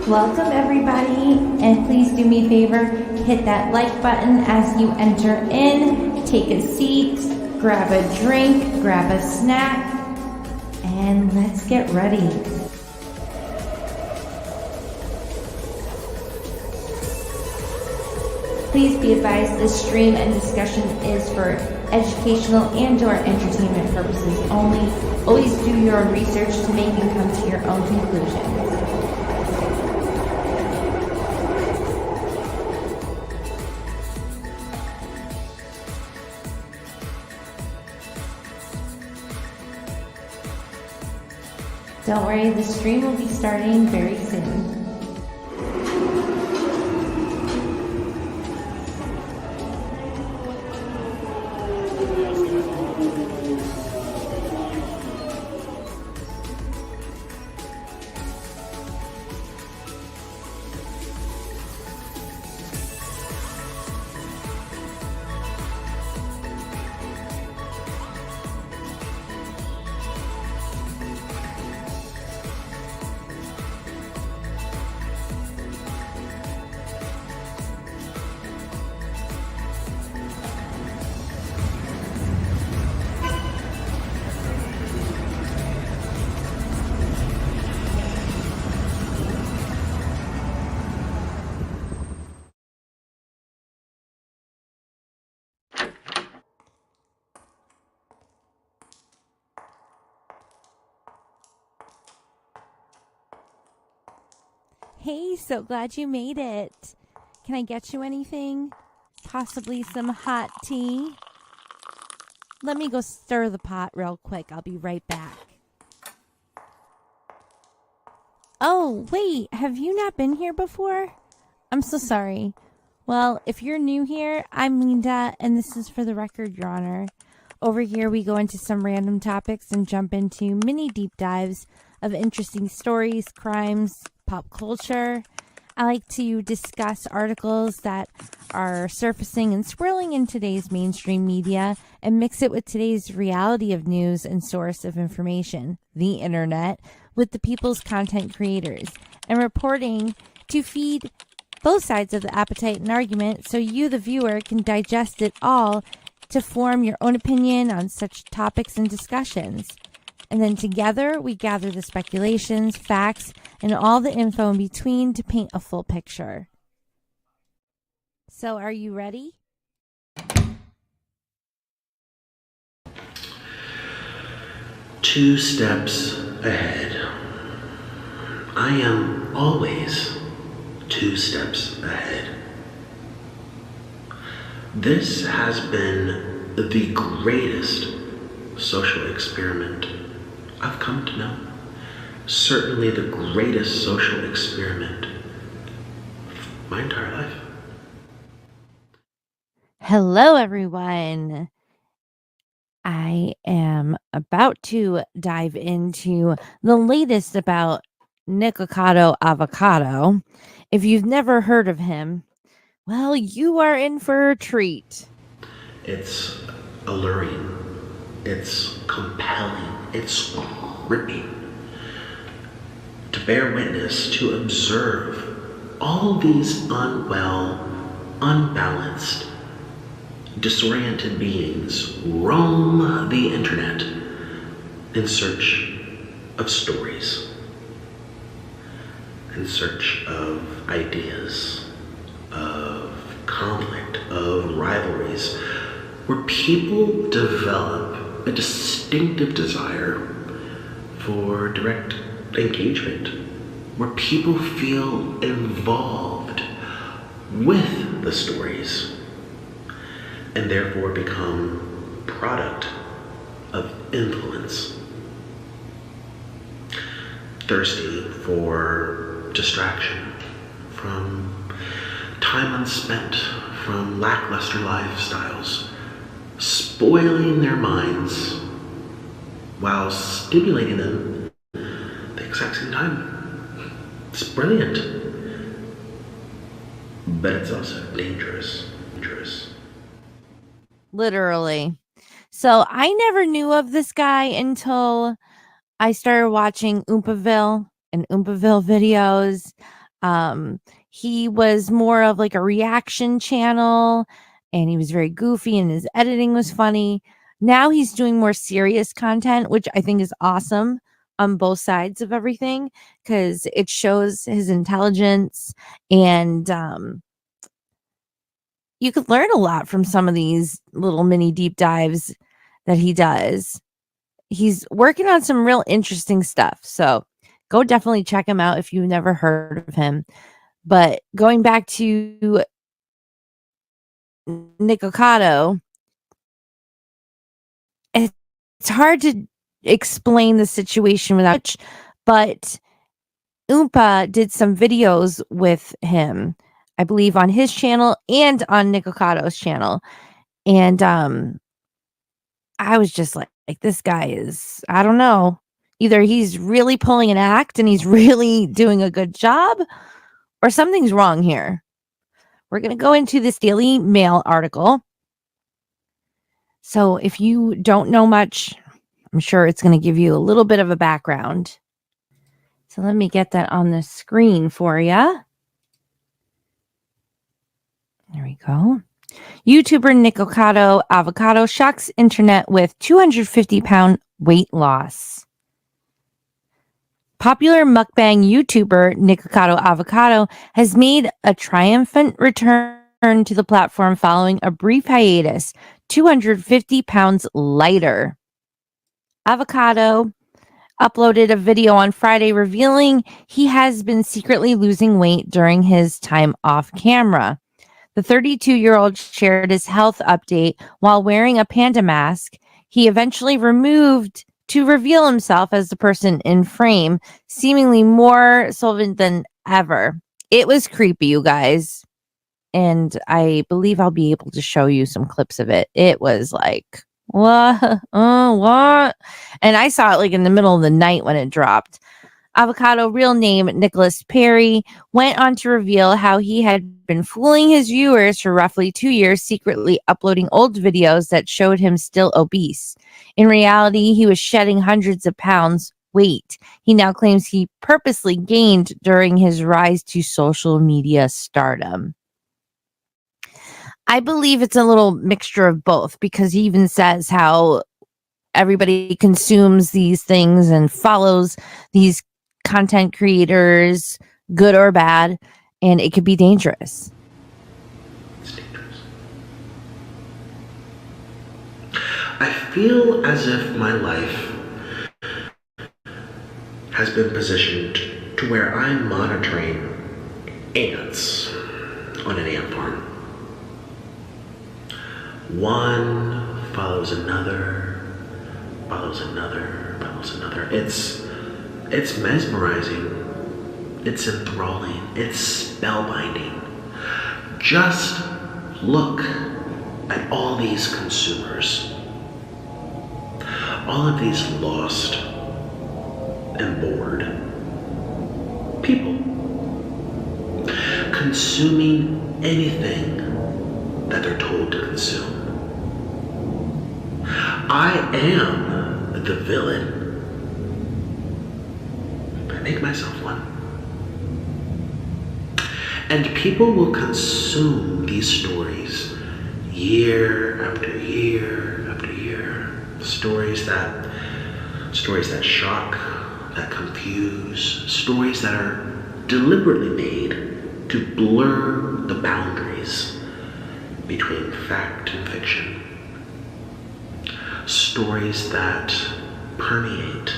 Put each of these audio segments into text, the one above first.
Welcome everybody, and please do me a favor, hit that like button as you enter in, take a seat, grab a drink, grab a snack, and let's get ready. Please be advised this stream and discussion is for educational and/or entertainment purposes only. Always do your own research to make and come to your own conclusions. Don't worry, the stream will be starting very soon. Hey, so glad you made it. Can I get you anything? Possibly some hot tea? Let me go stir the pot real quick. I'll be right back. Oh, wait, have you not been here before? I'm so sorry. Well, if you're new here, I'm Leenda, and this is For the Record, Your Honor. Over here, we go into some random topics and jump into mini deep dives of interesting stories, crimes, pop culture. I like to discuss articles that are surfacing and swirling in today's mainstream media and mix it with today's reality of news and source of information, the internet, with the people's content creators and reporting to feed both sides of the appetite and argument so you, the viewer, can digest it all to form your own opinion on such topics and discussions. And then together, we gather the speculations, facts, and all the info in between to paint a full picture. So, are you ready? Two steps ahead. I am always 2 steps ahead. This has been the greatest social experiment I've come to know. Certainly the greatest social experiment of my entire life. Hello, everyone. I am about to dive into the latest about Nikocado Avocado. If you've never heard of him, well, you are in for a treat. It's alluring. It's compelling. It's gripping. To bear witness, to observe all these unwell, unbalanced, disoriented beings roam the internet in search of stories, in search of ideas, of conflict, of rivalries, where people develop a distinctive desire for direct engagement, where people feel involved with the stories and therefore become product of influence, thirsty for distraction from time unspent, from lackluster lifestyles, spoiling their minds while stimulating them at the exact same time. It's brilliant, but it's also dangerous. Literally. So I never knew of this guy until I started watching Oompaville and Oompaville videos. He was more of like a reaction channel, and he was very goofy, and his editing was funny. Now he's doing more serious content, which I think is awesome on both sides of everything, because it shows his intelligence, and you could learn a lot from some of these little mini deep dives that he does. He's working on some real interesting stuff. So go definitely check him out if you've never heard of him. But going back to Nikocado, it's hard to explain the situation without, but Oompa did some videos with him, I believe, on his channel and on Nicocado's channel. And I was just like, this guy is, I don't know. Either he's really pulling an act and he's really doing a good job, or something's wrong here. We're going to go into this Daily Mail article. So if you don't know much, I'm sure it's going to give you a little bit of a background. So let me get that on the screen for you. There we go. YouTuber Nikocado Avocado shocks internet with 250-pound weight loss. Popular mukbang YouTuber Nikocado Avocado has made a triumphant return to the platform following a brief hiatus, 250 pounds lighter. Avocado uploaded a video on Friday revealing he has been secretly losing weight during his time off camera. The 32-year-old shared his health update while wearing a panda mask he eventually removed to reveal himself as the person in frame, seemingly more solvent than ever. It was creepy, you guys. And I believe I'll be able to show you some clips of it. It was like, what? What? And I saw it like in the middle of the night when it dropped. Avocado, real name Nicholas Perry, went on to reveal how he had been fooling his viewers for roughly 2 years, secretly uploading old videos that showed him still obese. In reality, he was shedding hundreds of pounds weight. He now claims he purposely gained during his rise to social media stardom. I believe it's a little mixture of both, because he even says how everybody consumes these things and follows these content creators, good or bad, and it could be dangerous. It's dangerous. I feel as if my life has been positioned to where I'm monitoring ants on an ant farm. One follows another, follows another, follows another. It's mesmerizing. It's enthralling. It's spellbinding. Just look at all these consumers. All of these lost and bored people consuming anything that they're told to consume. I am the villain. I make myself one. And people will consume these stories year after year after year. Stories that shock, that confuse, stories that are deliberately made to blur the boundaries between fact and fiction. Stories that permeate,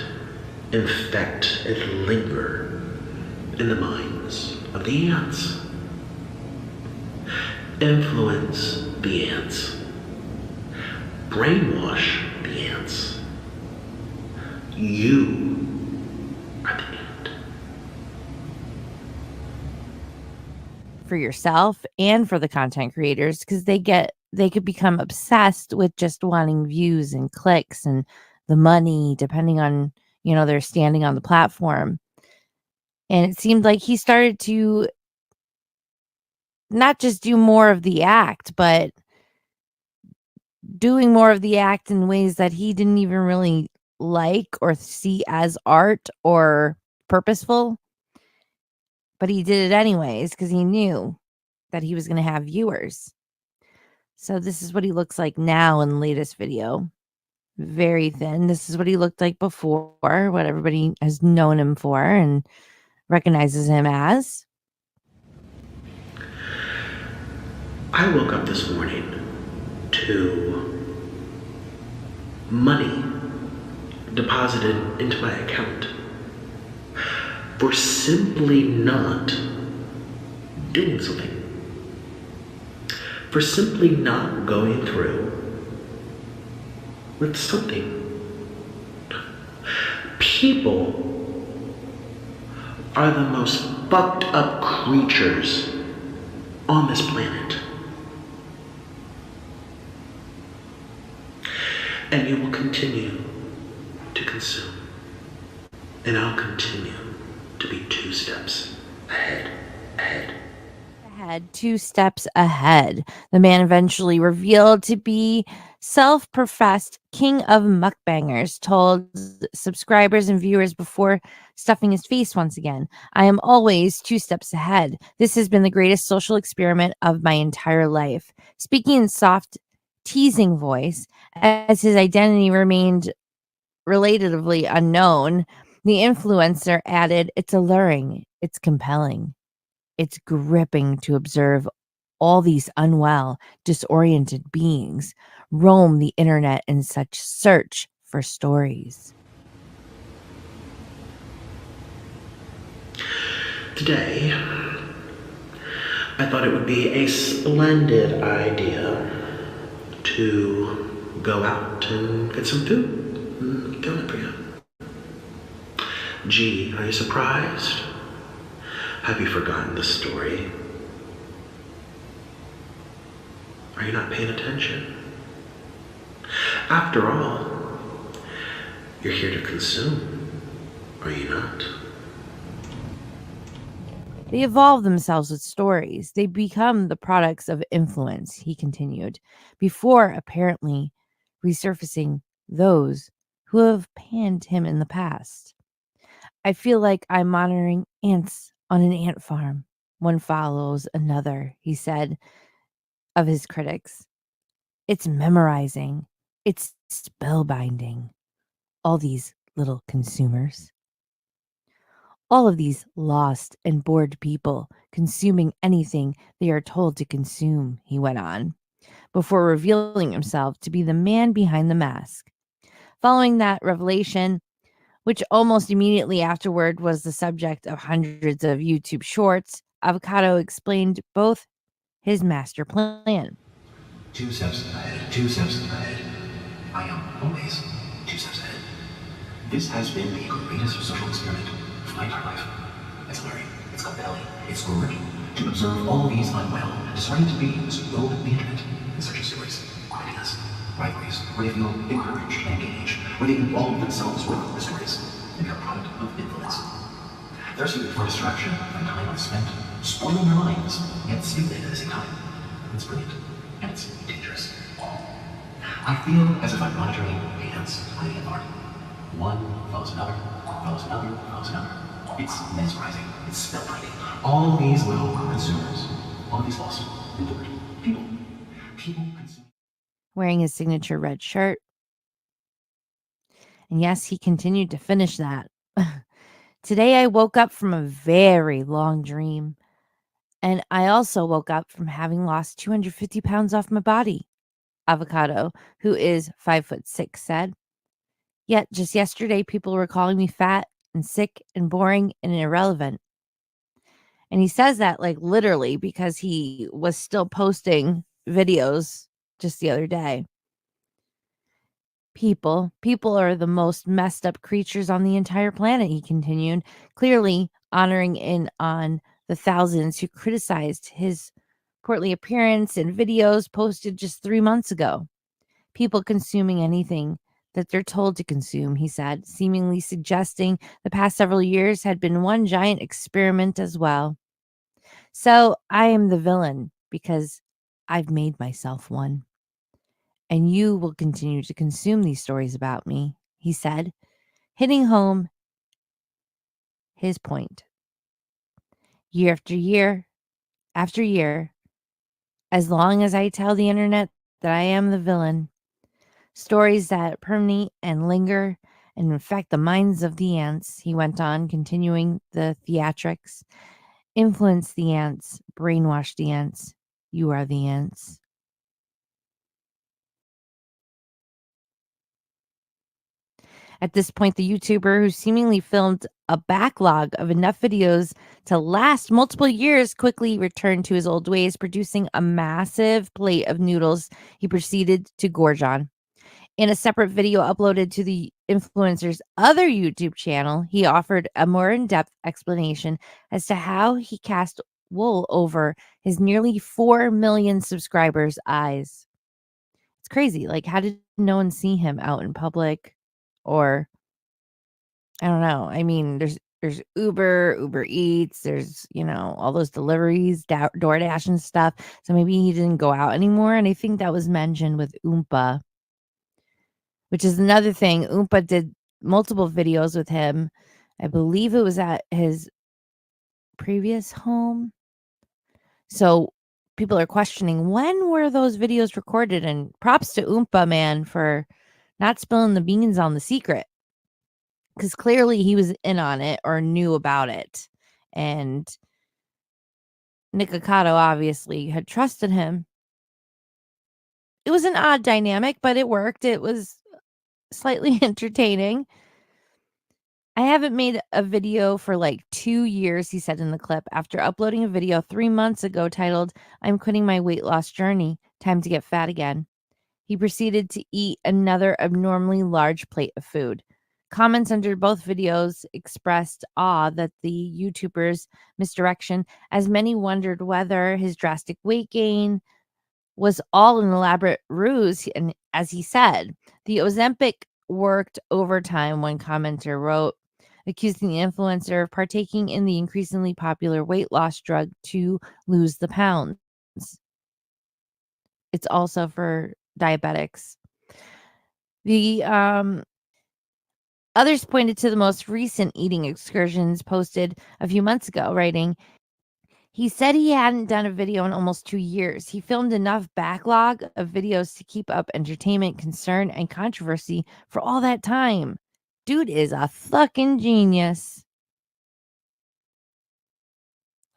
infect, and linger in the minds of the ants. Influence the ants. Brainwash the ants. You are the ant. For yourself and for the content creators, because they could become obsessed with just wanting views and clicks and the money, depending on, their standing on the platform. And it seemed like he started to not just do more of the act, but doing more of the act in ways that he didn't even really like or see as art or purposeful. but he did it anyways because he knew that he was going to have viewers. So this is what he looks like now in the latest video. Very thin. This is what he looked like before, what everybody has known him for and recognizes him as. I woke up this morning to money deposited into my account for simply not doing something. For simply not going through with something. People are the most fucked up creatures on this planet. And you will continue to consume. And I'll continue to be 2 steps ahead. 2 steps ahead. The man eventually revealed to be self-professed king of mukbangers, told subscribers and viewers before stuffing his face once again. I am always 2 steps ahead. This has been the greatest social experiment of my entire life. Speaking in soft, teasing voice, as his identity remained relatively unknown, the influencer added, "It's alluring, it's compelling. It's gripping to observe all these unwell, disoriented beings roam the internet in such search for stories." Today, I thought it would be a splendid idea to go out and get some food. I'm feeling it for you. Gee, are you surprised? Have you forgotten the story? Are you not paying attention? After all, you're here to consume, are you not? They evolve themselves with stories. They become the products of influence, he continued, before apparently resurfacing those who have panned him in the past. I feel like I'm monitoring ants on an ant farm. One follows another, he said of his critics. It's memorizing. It's spellbinding. All these little consumers. All of these lost and bored people consuming anything they are told to consume, he went on, before revealing himself to be the man behind the mask. Following that revelation, which almost immediately afterward was the subject of hundreds of YouTube shorts, Avocado explained both his master plan. 2 steps ahead, 2 steps ahead. I am always 2 steps ahead. This has been the greatest social experiment of my entire life. It's alluring, it's compelling, it's gripping to observe all these unwell, disoriented beings roam the internet in search of stories, ideas, rivalries, where they feel encouraged and engaged, where they involve themselves with the stories, and be a product of influence. They're suited for distraction and time spent spoiling their minds, yet stimulating at the same time. It's brilliant, and it's dangerous. I feel as if I'm monitoring ants playing an art. One follows another, follows another, follows another. It's mesmerizing, it's spellbinding. All these little consumers, all of these lost, endured people consume. Wearing his signature red shirt. And yes, he continued to finish that. Today I woke up from a very long dream. And I also woke up from having lost 250 pounds off my body, Avocado, who is 5'6", said. Yet just yesterday, people were calling me fat and sick and boring and irrelevant. And he says that like literally because he was still posting videos just the other day. People are the most messed up creatures on the entire planet, he continued, clearly honoring in on the thousands who criticized his portly appearance and videos posted just 3 months ago. People consuming anything that they're told to consume, he said, seemingly suggesting the past several years had been one giant experiment as well. So I am the villain because I've made myself one. And you will continue to consume these stories about me, he said, hitting home his point. year after year, as long as I tell the internet that I am the villain. Stories that permeate and linger and infect the minds of the ants, he went on, continuing the theatrics. Influence the ants, brainwash the ants. You are the ants. At this point, the YouTuber, who seemingly filmed a backlog of enough videos to last multiple years, quickly returned to his old ways, producing a massive plate of noodles he proceeded to gorge on. In a separate video uploaded to the influencer's other YouTube channel, he offered a more in-depth explanation as to how he cast wool over his nearly 4 million subscribers' eyes. It's crazy. Like, how did no one see him out in public? Or I don't know. I mean, there's Uber Eats, there's, all those deliveries, DoorDash and stuff. So maybe he didn't go out anymore. And I think that was mentioned with Oompa, which is another thing. Oompa did multiple videos with him. I believe it was at his previous home. So people are questioning, when were those videos recorded? And props to Oompa, man, for not spilling the beans on the secret. Because clearly he was in on it or knew about it. And Nikocado obviously had trusted him. It was an odd dynamic, but it worked. It was slightly entertaining. I haven't made a video for like 2 years, he said in the clip, after uploading a video 3 months ago titled, I'm quitting my weight loss journey. Time to get fat again. He proceeded to eat another abnormally large plate of food. Comments under both videos expressed awe that the YouTuber's misdirection, as many wondered whether his drastic weight gain was all an elaborate ruse. And as he said, the Ozempic worked overtime, one commenter wrote, accusing the influencer of partaking in the increasingly popular weight loss drug to lose the pounds. It's also for diabetics. The others pointed to the most recent eating excursions posted a few months ago, writing, he said he hadn't done a video in almost 2 years. He filmed enough backlog of videos to keep up entertainment, concern, and controversy for all that time. Dude is a fucking genius.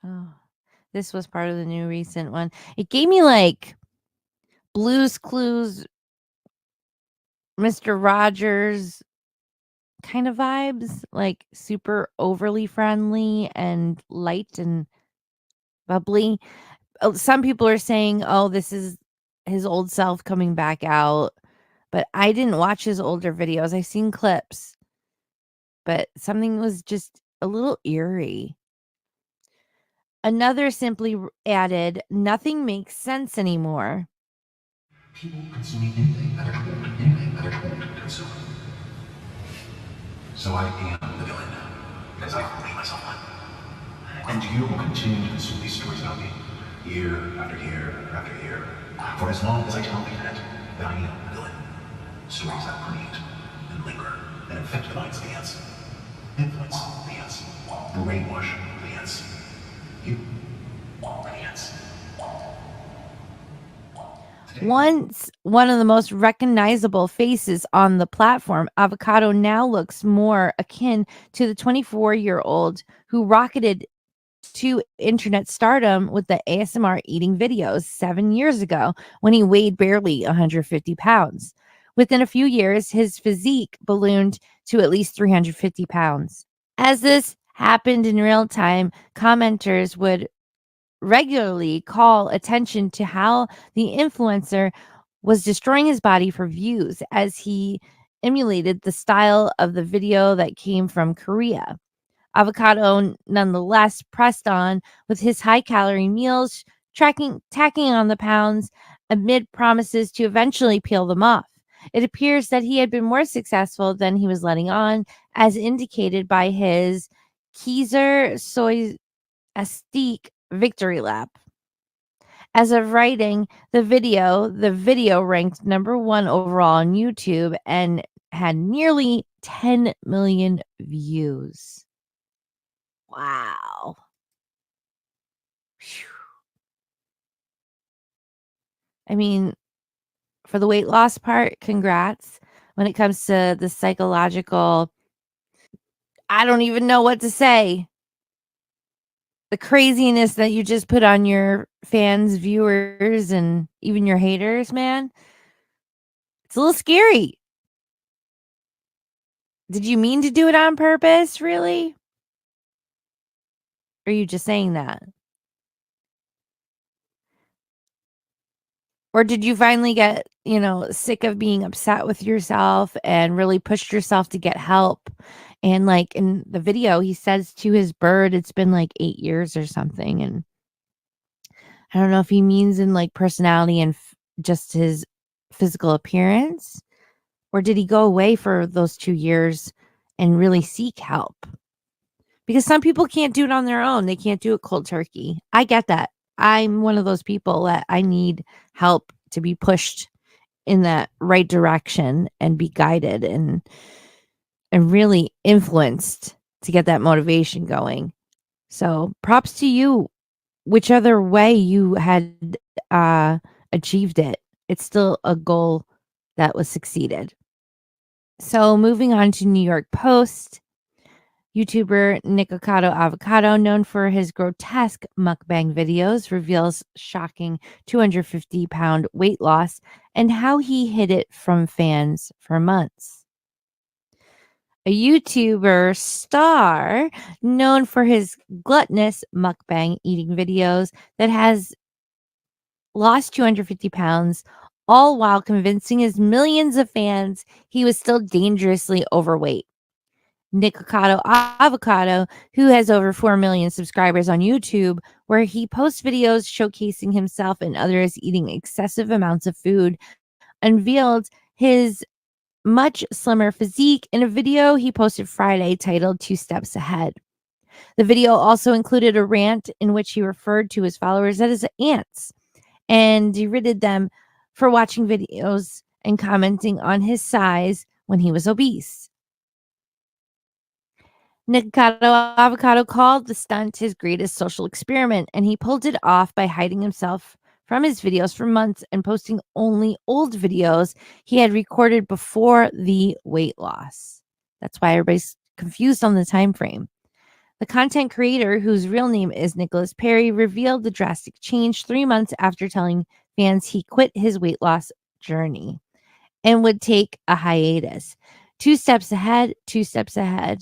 Oh, this was part of the new recent one. It gave me like Blue's Clues, Mr. Rogers kind of vibes, like super overly friendly and light and bubbly. Some people are saying, oh, this is his old self coming back out, but I didn't watch his older videos. I've seen clips, but something was just a little eerie. Another simply added, nothing makes sense anymore. People consuming anything that are told to consume. So I am the villain, as I believe myself one. And you will continue to consume these stories about me, year after year after year, for as long as I tell the internet that I am the villain. Stories that permeate and linger and infect the minds of the ants. Influence the ants. Brainwash the ants. You are the ants. Once one of the most recognizable faces on the platform, Avocado now looks more akin to the 24-year-old who rocketed to internet stardom with the ASMR eating videos 7 years ago when he weighed barely 150 pounds. Within a few years, his physique ballooned to at least 350 pounds. As this happened in real time, commenters would regularly call attention to how the influencer was destroying his body for views as he emulated the style of the video that came from Korea. Avocado nonetheless pressed on with his high-calorie meals, tacking on the pounds amid promises to eventually peel them off. It appears that he had been more successful than he was letting on, as indicated by his Kaiser Soy Astique victory lap. As of writing the video ranked #1 overall on YouTube and had nearly 10 million views. Wow. Phew. I mean, for the weight loss part, congrats. When it comes to the psychological, I don't even know what to say. The craziness that you just put on your fans, viewers, and even your haters, man. It's a little scary. Did you mean to do it on purpose, really? Or are you just saying that? Or did you finally get, sick of being upset with yourself and really pushed yourself to get help? And like in the video, he says to his bird, it's been like 8 years or something. And I don't know if he means in like personality and just his physical appearance, or did he go away for those 2 years and really seek help? Because some people can't do it on their own. They can't do it cold turkey. I get that. I'm one of those people that I need help to be pushed in that right direction and be guided and really influenced to get that motivation going. So props to you. Which other way you had achieved it, it's still a goal that was succeeded. So moving on to New York Post. YouTuber Nikocado Avocado, known for his grotesque mukbang videos, reveals shocking 250-pound weight loss and how he hid it from fans for months. A YouTuber star known for his gluttonous mukbang eating videos that has lost 250 pounds, all while convincing his millions of fans he was still dangerously overweight. Nikocado Avocado, who has over 4 million subscribers on YouTube, where he posts videos showcasing himself and others eating excessive amounts of food, unveiled his much slimmer physique in a video he posted Friday titled 2 Steps Ahead. The video also included a rant in which he referred to his followers as ants and derided them for watching videos and commenting on his size when he was obese. Nikocado Avocado called the stunt his greatest social experiment, and he pulled it off by hiding himself from his videos for months and posting only old videos he had recorded before the weight loss. That's why everybody's confused on the time frame. The content creator, whose real name is Nicholas Perry, revealed the drastic change 3 months after telling fans he quit his weight loss journey and would take a hiatus. 2 steps ahead, 2 steps ahead.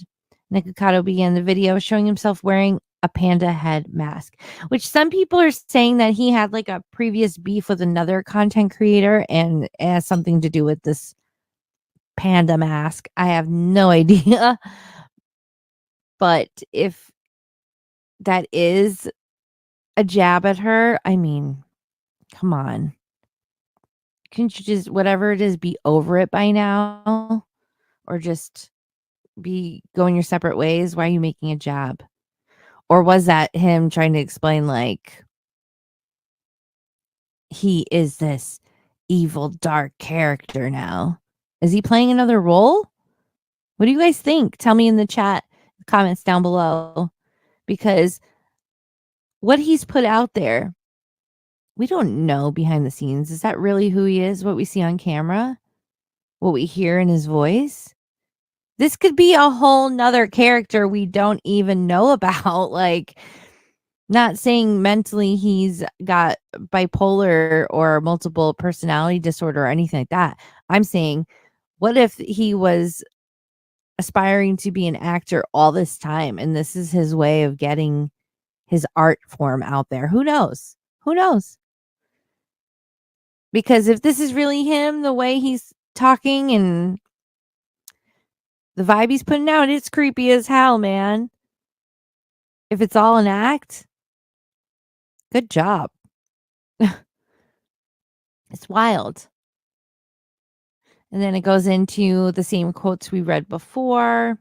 Nikocado began the video showing himself wearing a panda head mask, which some people are saying that he had like a previous beef with another content creator and it has something to do with this panda mask. I have no idea. But if that is a jab at her, I mean, come on. Couldn't you just, whatever it is, be over it by now? Or just be going your separate ways? Why are you making a jab? Or was that him trying to explain, like, he is this evil, dark character now? Is he playing another role? What do you guys think? Tell me in the chat, comments down below. Because what he's put out there, we don't know behind the scenes. Is that really who he is? What we see on camera? What we hear in his voice? This could be a whole nother character we don't even know about. Like, not saying mentally he's got bipolar or multiple personality disorder or anything like that. I'm saying, what if he was aspiring to be an actor all this time and this is his way of getting his art form out there? Who knows? Who knows? Because if this is really him, the way he's talking and the vibe he's putting out, it's creepy as hell, man. If it's all an act, good job. It's wild. And then it goes into the same quotes we read before.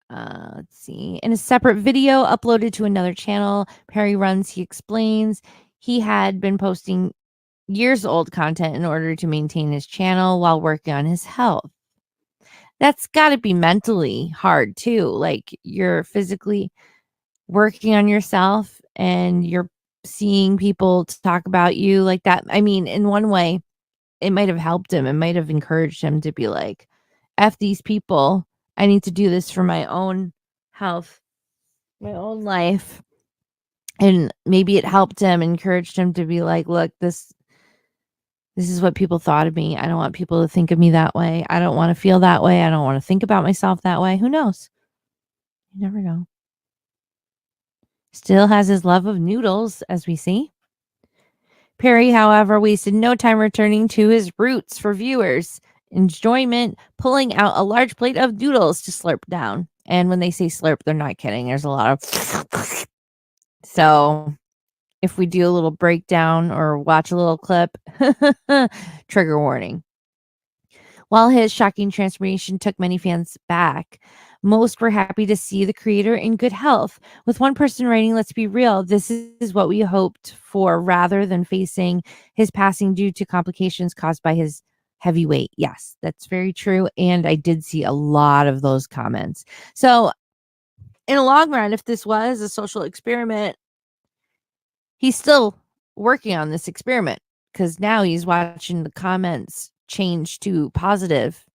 Let's see. In a separate video uploaded to another channel, Perry runs, he explains he had been posting years old content in order to maintain his channel while working on his health. That's got to be mentally hard too. Like, you're physically, working on yourself and you're seeing people talk about you like that. I mean, in one way, it might have helped him. It might have encouraged him to be like, F these people. I need to do this for my own health, my own life. And maybe it helped him, encouraged him to be like, look, this is what people thought of me. I don't want people to think of me that way. I don't want to feel that way. I don't want to think about myself that way. Who knows? You never know. Still has his love of noodles, as we see. Perry, however, wasted no time returning to his roots for viewers' enjoyment, pulling out a large plate of noodles to slurp down. And when they say slurp, they're not kidding. There's a lot of. So if we do a little breakdown or watch a little clip, trigger warning. While his shocking transformation took many fans back, most were happy to see the creator in good health. With one person writing, let's be real, this is what we hoped for rather than facing his passing due to complications caused by his heavy weight. Yes, that's very true. And I did see a lot of those comments. So in the long run, if this was a social experiment, he's still working on this experiment because now he's watching the comments change to positive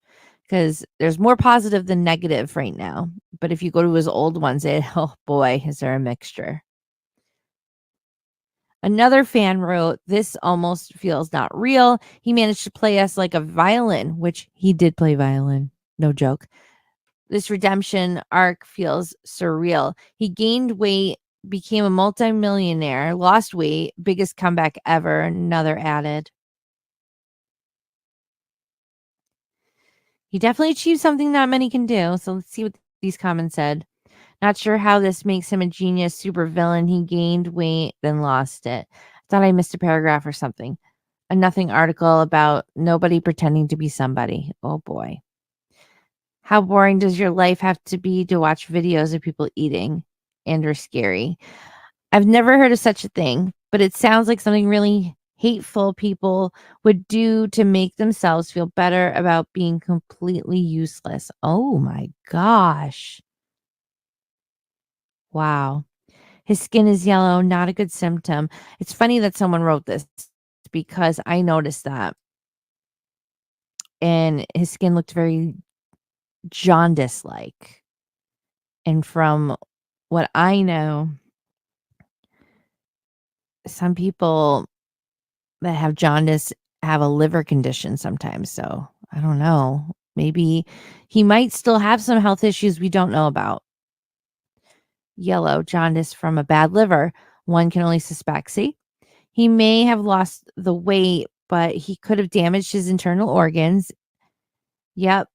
because there's more positive than negative right now. But if you go to his old ones, oh boy, is there a mixture. Another fan wrote, this almost feels not real. He managed to play us like a violin, which he did play violin. No joke. This redemption arc feels surreal. He gained weight, became a multimillionaire, lost weight, biggest comeback ever. Another added. He definitely achieved something not many can do. So let's see what these comments said. Not sure how this makes him a genius super villain. He gained weight, then lost it. Thought I missed a paragraph or something. A nothing article about nobody pretending to be somebody. Oh boy. How boring does your life have to be to watch videos of people eating and are scary? I've never heard of such a thing, but it sounds like something really hateful people would do to make themselves feel better about being completely useless. Oh my gosh. Wow. His skin is yellow, not a good symptom. It's funny that someone wrote this because I noticed that. And his skin looked very jaundice like. And from what I know, some people that have jaundice have a liver condition sometimes. So I don't know. Maybe he might still have some health issues we don't know about. Yellow, jaundice from a bad liver. One can only suspect. See, he may have lost the weight, but he could have damaged his internal organs. Yep.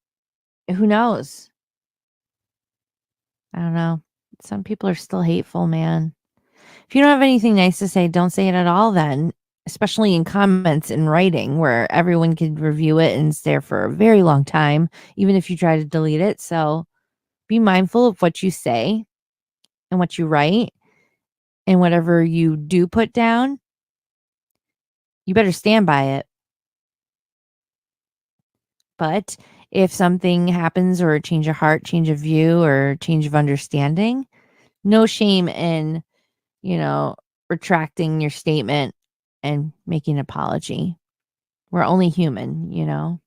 Who knows? I don't know. Some people are still hateful, man. If you don't have anything nice to say, don't say it at all then, especially in comments and writing where everyone can review it and it's there for a very long time, even if you try to delete it. So be mindful of what you say and what you write and whatever you do put down. You better stand by it. But if something happens or a change of heart, change of view, or change of understanding, no shame in, retracting your statement and making an apology. We're only human.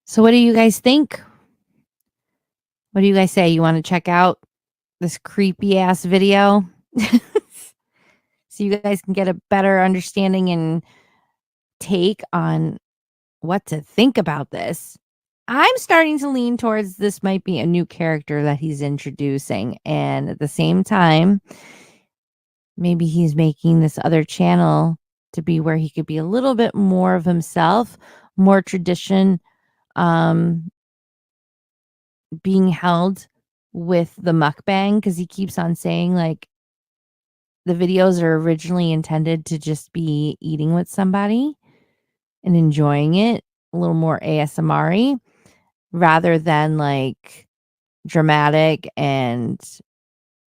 So what do you guys think? What do you guys say? You want to check out this creepy ass video? So you guys can get a better understanding and take on what to think about this. I'm starting to lean towards this might be a new character that he's introducing. And at the same time, maybe he's making this other channel to be where he could be a little bit more of himself, more tradition, being held with the mukbang, because he keeps on saying like the videos are originally intended to just be eating with somebody and enjoying it, a little more ASMR-y rather than like dramatic and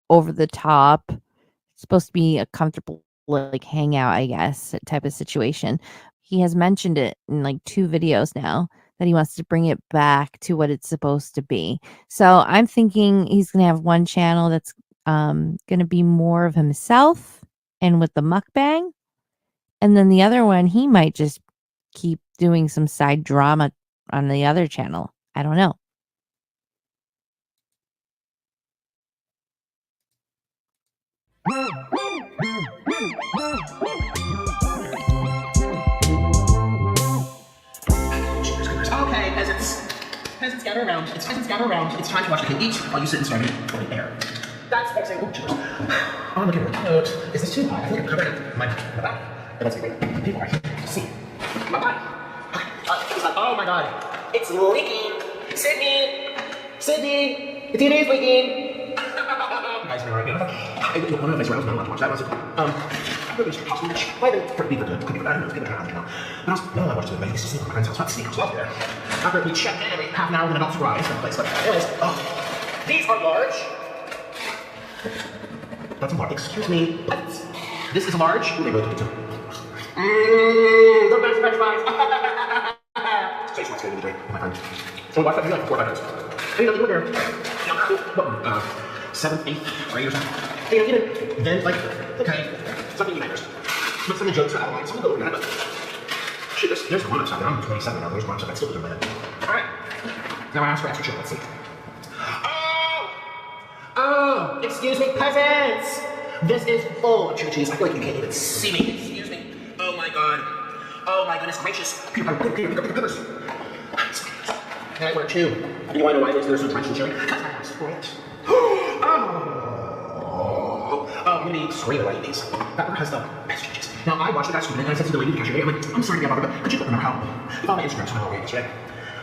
over the top. It's supposed to be a comfortable like hangout, I guess, type of situation. He has mentioned it in like 2 videos now that he wants to bring it back to what it's supposed to be. So I'm thinking he's going to have one channel that's going to be more of himself and with the mukbang. And then the other one, he might just keep doing some side drama on the other channel. I don't know. Okay, peasants gather around. It's peasants gather around. It's time to watch the kid eat while you sit and study for the air. That's vexing. Oh, cheers. Oh, look at her coat. Is this too high? I think I'm covering my back. Let's see. People are here. See. My body. Oh my god. It's leaking. Sydney! Sydney! The TV is leaking! Guys, you're right. One of the things I was not allowed to watch that was I'm really sure possible. Why they could be good, could be bad, could be bad, But I was no, I watched it. I used to sleep at my friend's house. Not sleep, I was there. After we checked in every half an hour with an adult supervisor in the place. But anyways, these are large. That's a large. Excuse me. This is a large. Ooh, they go to the two. The best French fries. Taste what's good to drink, my friend. So we watched that video like 4 or 5 times. And you know, you were there. 7th, 8th grade or something. And you know, then like, okay, something matters. But some of the jokes are out of line. Some of them go over my head, but shit, there's one of something. I'm 27 now. There's one of something. Still in my head. Alright. Now I ask for extra chill. Let's see. Oh, excuse me, peasants! This is full of chili cheese. I feel like you can't even see me. Excuse me. Oh my god. Oh my goodness gracious. Peppers. And I ordered 2. You want to know why there's so much chili? Because I asked for it. I'm gonna be screaming while I eat these. That one has the best chili cheese. Now, I watched the guy screaming, and I said to the lady at the cashier, I'm like, I'm sorry to be a bugger, but could you remember how? It's on my Instagram, so I know yesterday.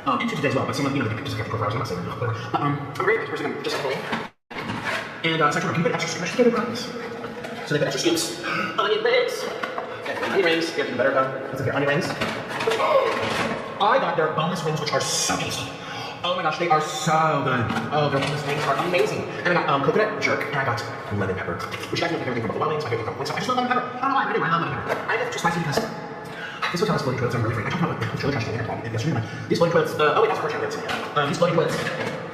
And today as well, but some of, you know, the pictures of profiles, I'm not saying whatever. I'm a very person, I'm just playing. And so I told her, can you put extra scoops together, please? So they put extra scoops. Onion rings. Okay, onion rings. You have to do better, let's look here, onion rings. I got their boneless wings, which are so tasty. Oh my gosh, they are so good. Oh, their boneless wings are amazing. And I got coconut jerk, and I got lemon pepper. Which you guys know my favorite thing from buffalo wings, my favorite thing from wings. I just love lemon pepper. I don't know why, I do. I love lemon pepper. I think it's just spicy because this hotel is floating toilets. I'm really afraid. I talked about the trailer trash thing yesterday. These floating toilets. Oh wait, that's our toilets. These floating toilets.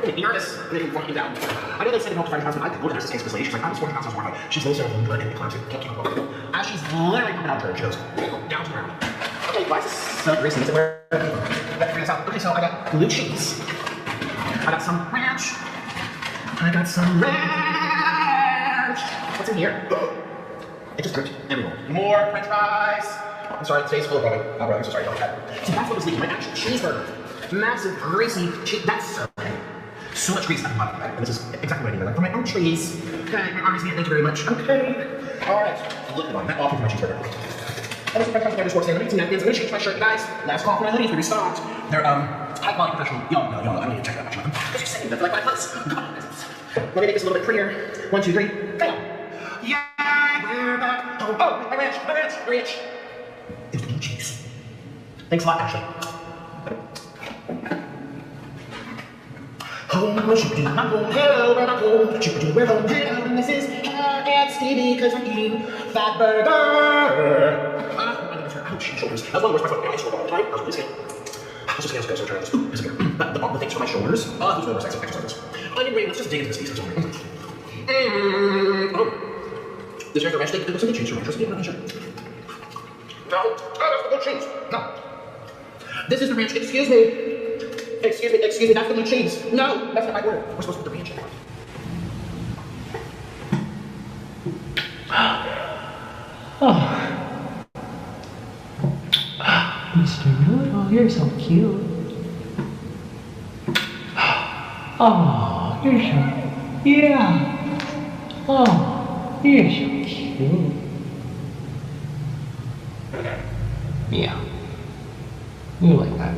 Be nervous. They didn't walk me down. I know they said in multiple times, but I could go to nurse's case with this lady. She's like, I was 400 pounds, I was horrified. She's literally on the blood and collapsing. Can't keep up. As she's literally coming out of her, she goes down to the ground. Okay, why is this so greasy? Is it where? Let's figure this out. Okay, so I got blue cheese. I got some ranch. I got some ranch. What's in here? It just dripped everywhere. More french fries. I'm sorry, today's full of rolling. I'm so sorry, don't have that. See, that's what was leaking. My actual cheeseburger. Massive, greasy cheese. That's so good. So much grease. I love that. And this is exactly what I need. Like for my own trees. Okay, my army's here. Thank you very much. Okay. Alright. Look at that. Off with my cheeseburger. And this is my french fries. I'm going to napkins. I'm going to change my shirt, guys. Last call for my hoodies. We restocked. They're, high quality professional. Y'all know. I don't need to check that much of them. Because you're saying that's like my clothes. Let me make this a little bit prettier. 1, 2, 3. Bam. Yeah, we're back. Oh, my ranch. It's blue cheese. Thanks a lot, Ashley. Home, hello, we're back home. We're home, hello, and this is and Stevie, because I'm eating fat burger. Ouch, shoulders. That's one of the worst parts of my shoulder all the time. I was really scared. Let's just get try this. Ooh, this is good. The things for my shoulders. Who's one of those exercises? Anyway, let's just dig into this piece. This here's the ranch steak. It looks like a cheese for ranch. I'm not sure. No, that's the blue cheese. No. This is the ranch. Excuse me. That's the blue cheese. No, that's not my order. We're supposed to put the ranch in. Mr. Noodle, you're so cute. Oh, you're so... Yeah. Oh, you're so cute. Yeah. You like that.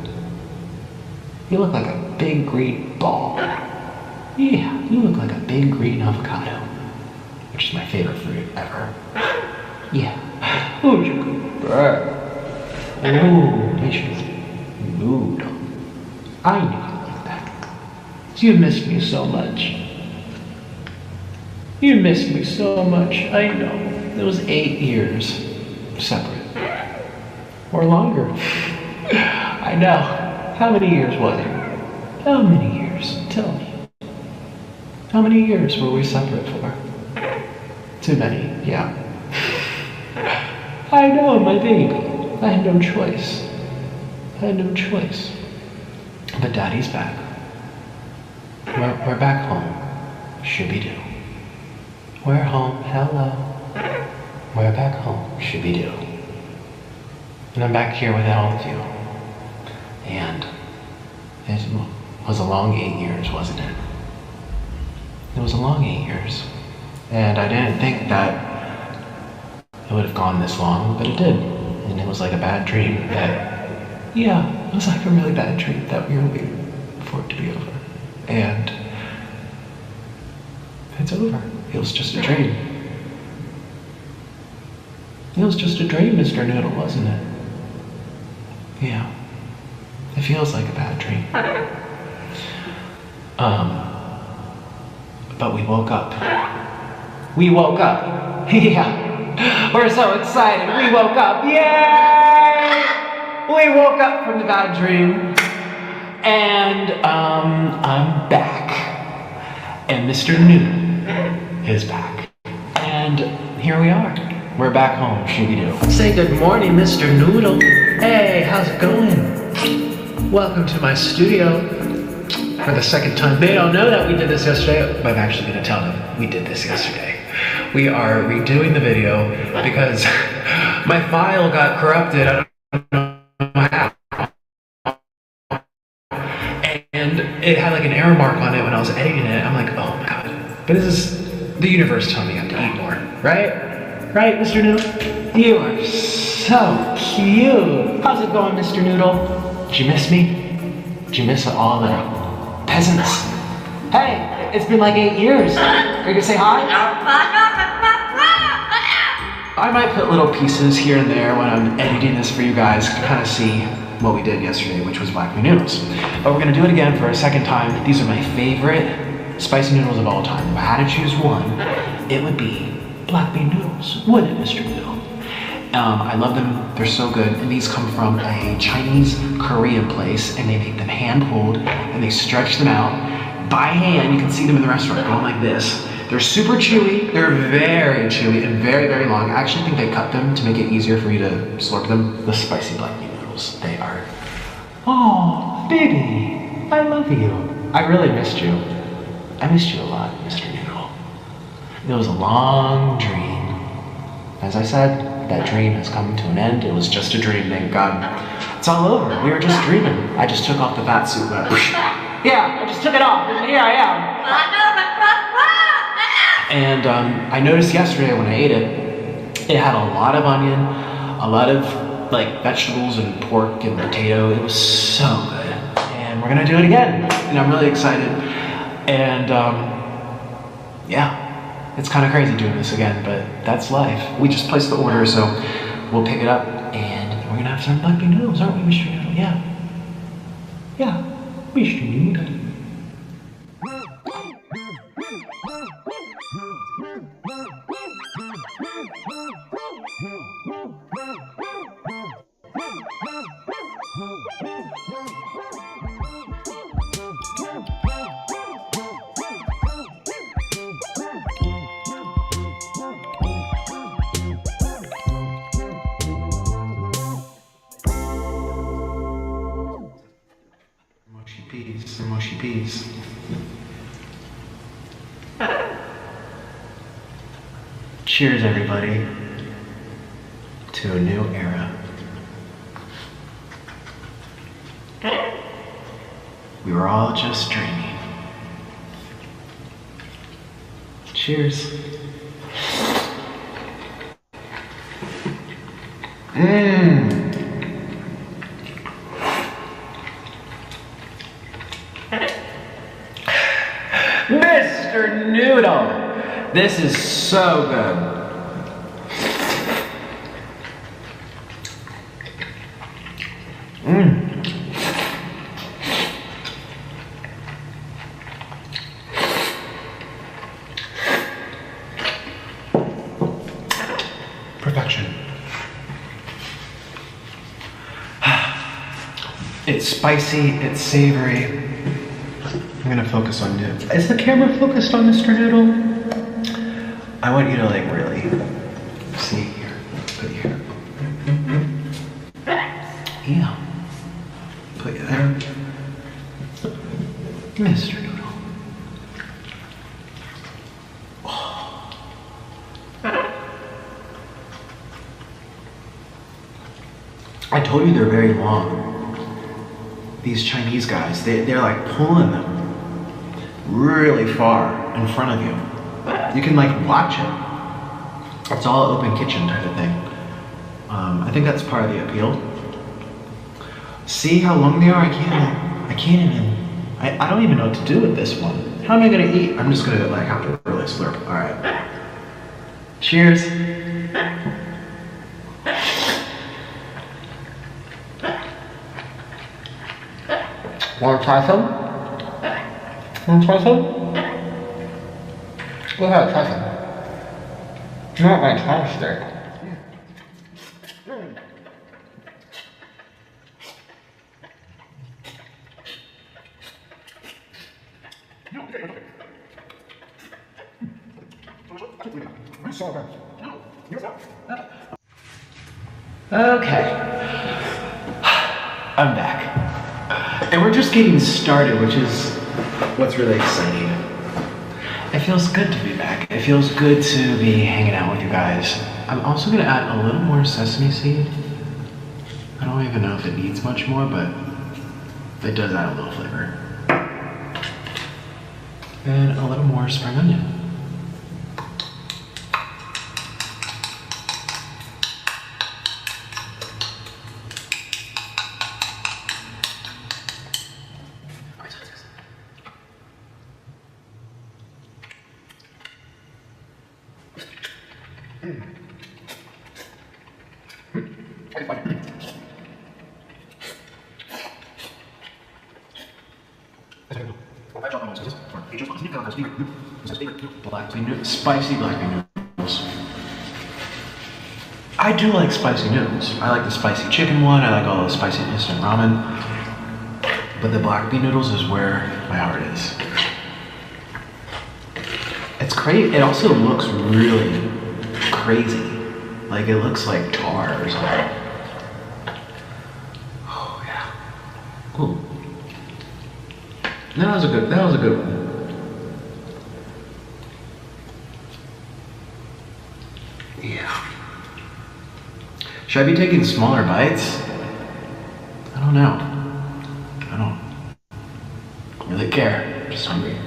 You look like a big green ball. Yeah, you look like a big green avocado. Which is my favorite fruit ever. Yeah. Who's a good bird? Oh, delicious noodle. I knew you like that. You missed me so much. You missed me so much. I know. It was 8 years separate. Or longer. I know. How many years was it? How many years? Tell me. How many years were we separate for? Too many, yeah. I know, my baby. I had no choice. But Daddy's back. We're back home. Shooby-doo. We're home, hello. We're back home, shooby-doo. And I'm back here with all of you. And it was a long 8 years, wasn't it? It was a long 8 years. And I didn't think that it would have gone this long, but it did. And it was like a bad dream that, it was like a really bad dream that we were waiting for it to be over. And it's over. It was just a dream. It was just a dream, Mr. Noodle, wasn't it? Yeah. It feels like a bad dream. But we woke up. We woke up. Yeah. We're so excited. We woke up. Yay! We woke up from the bad dream. And I'm back. And Mr. Noodle is back. And here we are. We're back home, shooby-doo. Say good morning, Mr. Noodle. Hey, how's it going? Welcome to my studio for the second time. They don't know that we did this yesterday, but I'm actually gonna tell them we did this yesterday. We are redoing the video because my file got corrupted. I don't know how. And it had like an error mark on it when I was editing it. I'm like, oh my God. But this is the universe telling me I have to eat more, right? Right, Mr. Noodle? You are so cute. How's it going, Mr. Noodle? Did you miss me? Did you miss all the peasants? Hey, it's been like 8 years. Are you gonna say hi? I might put little pieces here and there when I'm editing this for you guys to kind of see what we did yesterday, which was black bean noodles. But we're gonna do it again for a second time. These are my favorite spicy noodles of all time. If I had to choose one, it would be black bean noodles, wouldn't it, Mr. Noodle? I love them, they're so good. And these come from a Chinese Korean place, and they make them hand pulled, and they stretch them out by hand. You can see them in the restaurant going like this. They're super chewy, they're very chewy and very, very long. I actually think they cut them to make it easier for you to slurp them. The spicy black bean noodles, they are. Oh, baby, I love you. I really missed you. I missed you a lot, Mr. Noodle. It was a long dream. As I said, that dream has come to an end. It was just a dream, thank God. It's all over. We were just dreaming. I just took off the fat suit. Yeah, I just took it off, and here I am. And I noticed yesterday when I ate it, it had a lot of onion, a lot of like vegetables and pork and potato. It was so good. And we're gonna do it again. And I'm really excited. And it's kind of crazy doing this again, but that's life. We just placed the order, so we'll pick it up and we're gonna have some black bean noodles, aren't we, Mr. Noodle? Yeah. Yeah, Mr. Noodle. Mushy peas. Cheers, everybody, to a new era. We were all just dreaming. Cheers. Mr. Noodle, this is so good. Perfection. It's spicy, it's savory. I'm gonna focus on it. Is the camera focused on Mr. Noodle? I want you to like really see here. Put you here. Yeah. Put you there. Mr. Noodle. Oh. I told you they're very long. These Chinese guys, they're like pulling them really far in front of you. You can like watch it. It's all open kitchen type of thing. I think that's part of the appeal. See how long they are? I don't even know what to do with this one. How am I gonna eat? I'm just gonna like have to really slurp. All right. Cheers. Wanna try some? Wanna try some? Go ahead, try some. Not my chopstick. Okay. I'm back. And we're just getting started, which is what's really exciting. It feels good to be back. It feels good to be hanging out with you guys. I'm also gonna add a little more sesame seed. I don't even know if it needs much more, but it does add a little flavor. And a little more spring onion. Spicy black bean noodles. I do like spicy noodles. I like the spicy chicken one. I like all the spicy instant ramen. But the black bean noodles is where my heart is. It's great. It also looks really crazy. Like it looks like tar or something. Oh yeah. Ooh. That was a good one. Yeah. Should I be taking smaller bites? I don't know. I don't really care. I'm just hungry.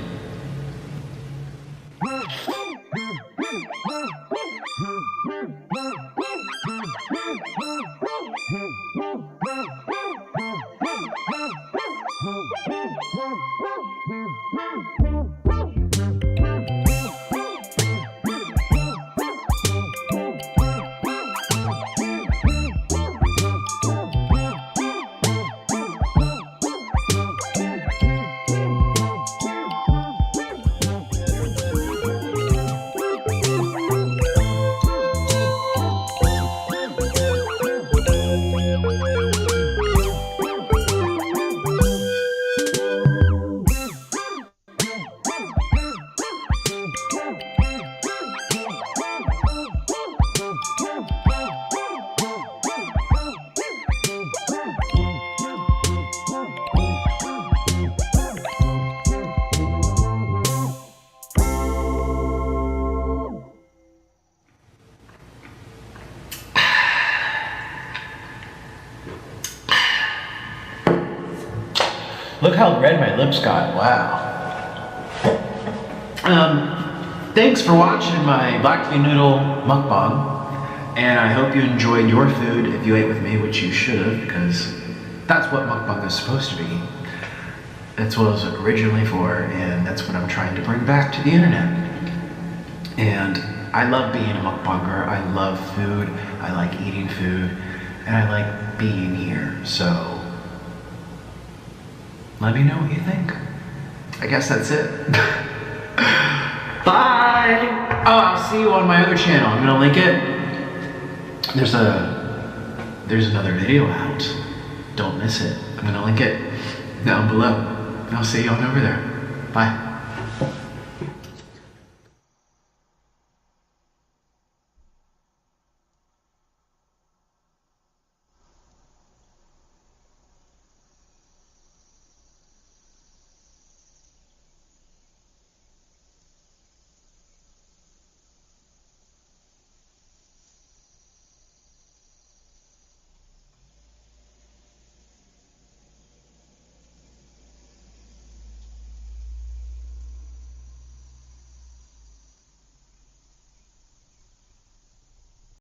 Look how red my lips got, wow. Thanks for watching my black bean noodle mukbang. And I hope you enjoyed your food if you ate with me, which you should have, because that's what mukbang is supposed to be. That's what it was originally for, and that's what I'm trying to bring back to the internet. And I love being a mukbanger. I love food, I like eating food, and I like being here, so let me know what you think. I guess that's it. Bye! Oh, I'll see you on my other channel. I'm gonna link it. There's another video out. Don't miss it. I'm gonna link it down below. I'll see you on over there. Bye.